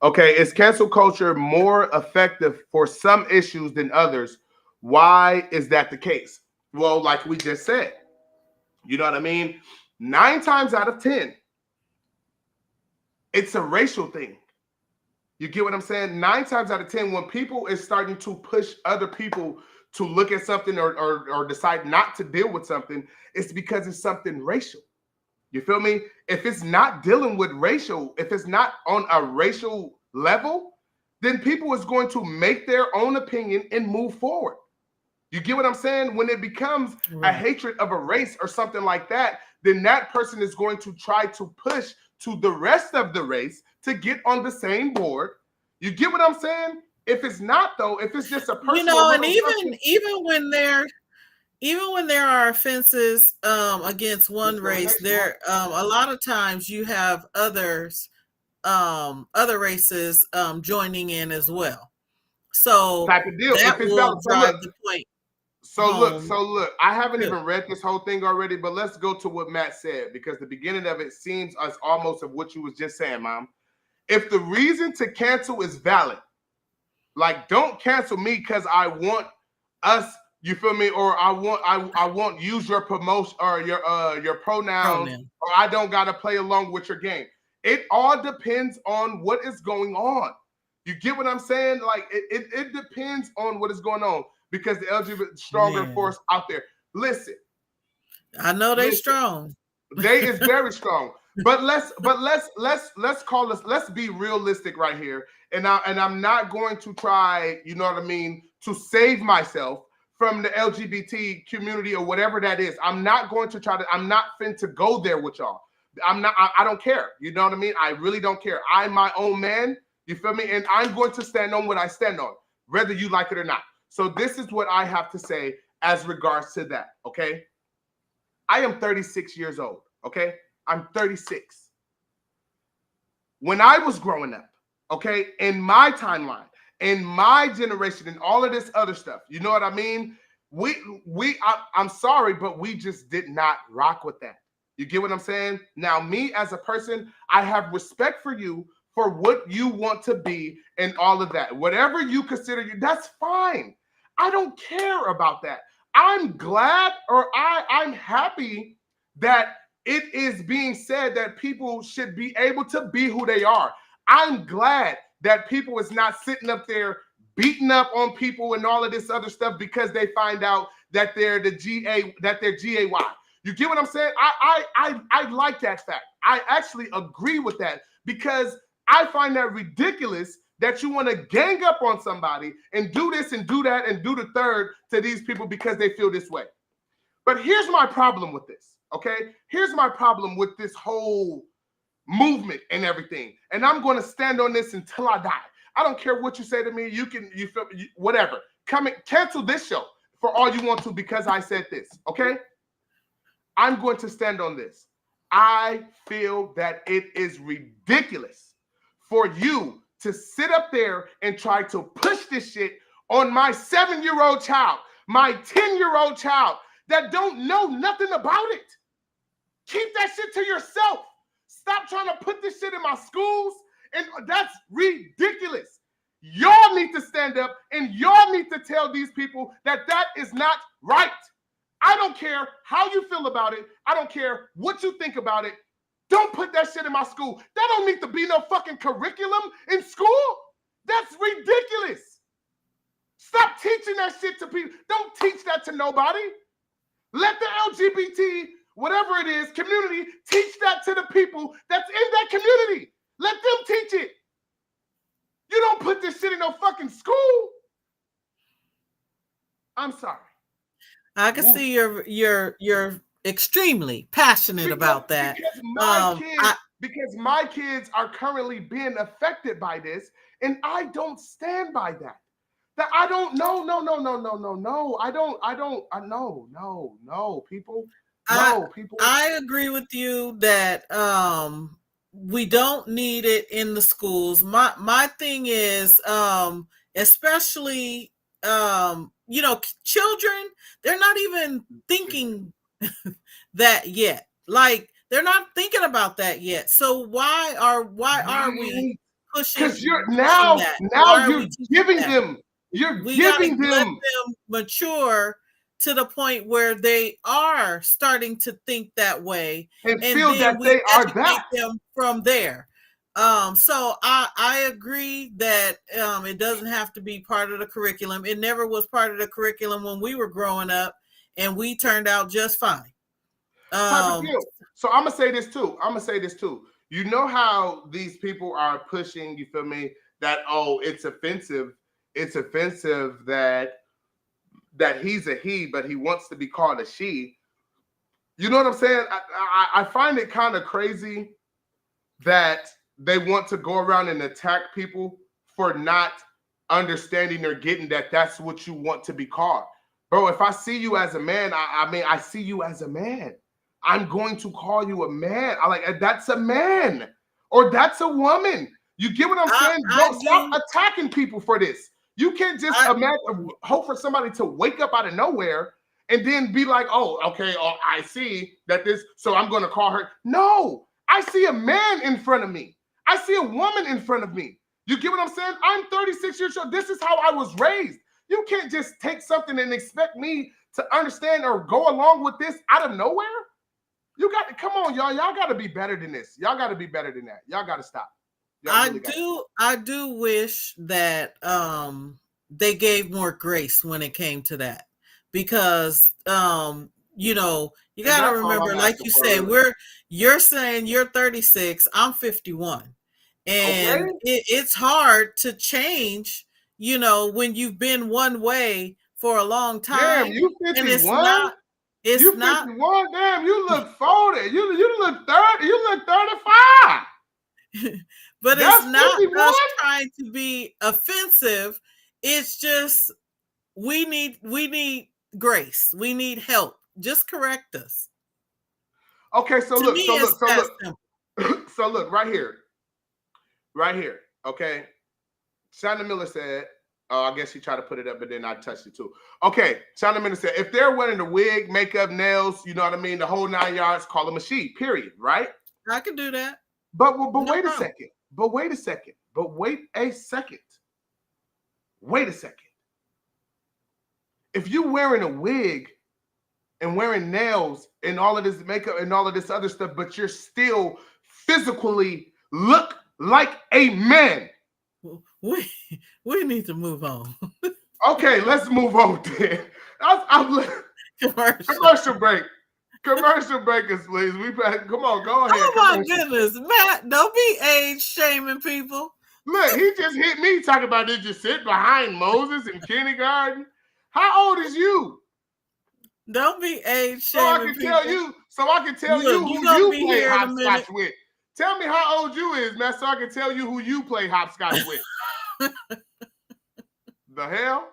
Okay, is cancel culture more effective for some issues than others? Why is that the case? Well, like we just said, you know what I mean? 9 times out of 10, it's a racial thing. You get what I'm saying? 9 times out of 10, when people is starting to push other people to look at something or decide not to deal with something, it's because it's something racial. You feel me? If it's not dealing with racial, if it's not on a racial level, then people is going to make their own opinion and move forward. You get what I'm saying? When it becomes a hatred of a race or something like that, then that person is going to try to push to the rest of the race to get on the same board. You get what I'm saying? If it's not, though, if it's just a personal, and even when there are offenses against one race, there a lot of times you have other races joining in as well. So type of deal. that will drive the point. So look, I haven't even read this whole thing already, but let's go to what Matt said, because the beginning of it seems as almost of what you was just saying, Mom. If the reason to cancel is valid, like don't cancel me because I want us, you feel me, or I want use your promotion or your pronouns, or I don't gotta play along with your game. It all depends on what is going on. You get what I'm saying? Like it depends on what is going on. Because the LGBT stronger force out there. Listen, I know they're strong. They is very strong. But let's be realistic right here. And I'm not going to try, you know what I mean, to save myself from the LGBT community or whatever that is. I'm not going to try to. I'm not fin to go there with y'all. I don't care. You know what I mean? I really don't care. I'm my own man. You feel me? And I'm going to stand on what I stand on, whether you like it or not. So this is what I have to say as regards to that, okay? I am 36 years old, okay? I'm 36. When I was growing up, okay, in my timeline, in my generation, and all of this other stuff, you know what I mean? I'm sorry, but we just did not rock with that. You get what I'm saying? Now, me as a person, I have respect for you for what you want to be and all of that. Whatever you consider you, that's fine. I don't care about that. I'm glad, or I'm happy that it is being said that people should be able to be who they are. I'm glad that people is not sitting up there beating up on people and all of this other stuff because they find out that they're GAY. You get what I'm saying? I like that fact. I actually agree with that, because I find that ridiculous that you want to gang up on somebody and do this and do that and do the third to these people because they feel this way. But here's my problem with this, okay? Here's my problem with this whole movement and everything. And I'm going to stand on this until I die. I don't care what you say to me. You feel whatever. Come and cancel this show for all you want to because I said this, okay? I'm going to stand on this. I feel that it is ridiculous for you to sit up there and try to push this shit on my 7-year-old child, my 10-year-old child that don't know nothing about it. Keep that shit to yourself. Stop trying to put this shit in my schools. And that's ridiculous. Y'all need to stand up and y'all need to tell these people that that is not right. I don't care how you feel about it. I don't care what you think about it. Don't put that shit in my school. That don't need to be no fucking curriculum in school. That's ridiculous. Stop teaching that shit to people. Don't teach that to nobody. Let the LGBT, whatever it is, community, teach that to the people that's in that community. Let them teach it. You don't put this shit in no fucking school. I'm sorry. I can see you're extremely passionate about that. Because my kids are currently being affected by this, and I don't stand by that. That I don't no. People. I agree with you that we don't need it in the schools. My thing is especially children, they're not even thinking that yet. Like they're not thinking about that yet. So why are we pushing you're that? now you're giving them. You're giving them. Let them mature to the point where they are starting to think that way, and feel that they are that. Them from there. So I agree that it doesn't have to be part of the curriculum. It never was part of the curriculum when we were growing up, and we turned out just fine. So I'm gonna say this too. You know how these people are pushing, you feel me, that it's offensive. It's offensive that he's a he, but he wants to be called a she. You know what I'm saying? I find it kind of crazy that they want to go around and attack people for not understanding or getting that that's what you want to be called. Bro, if I see you as a man, I see you as a man. I'm going to call you a man. That's a man or that's a woman. You get what I'm saying? Don't stop attacking people for this. You can't just hope for somebody to wake up out of nowhere and then be like, I see that this, so I'm going to call her. No, I see a man in front of me. I see a woman in front of me. You get what I'm saying? I'm 36 years old. This is how I was raised. You can't just take something and expect me to understand or go along with this out of nowhere. You got to, come on, y'all. Y'all got to be better than this. Y'all got to be better than that. Y'all got to stop. I do wish that they gave more grace when it came to that, because you got to remember, like you said, you're saying you're 36, I'm 51, and it's hard to change, when you've been one way for a long time. Damn, you 51? And it's not 51. Damn, you look 40. You look 30. You look 35. But that's it's not 51? Us trying to be offensive. It's just we need grace. We need help. Just correct us. Okay, so look, right here. Okay, Shonda Miller said, I guess she tried to put it up, but then I touched it too. Okay, Shonda Miller said, if they're wearing the wig, makeup, nails, you know what I mean, the whole 9 yards, call them a she. Period. Right? I can do that. But wait a second. Wait a second. If you're wearing a wig and wearing nails and all of this makeup and all of this other stuff, but you're still physically look like a man. We need to move on. Okay, let's move on then. Commercial break. Commercial breakers, please. Come on, go ahead. Oh my goodness, Matt! Don't be age shaming people. Look, he just hit me talking about did you sit behind Moses in kindergarten? How old is you? Don't be age shaming people. So I can tell you who you play hopscotch with. Tell me how old you is, man, so I can tell you who you play hopscotch with. The hell?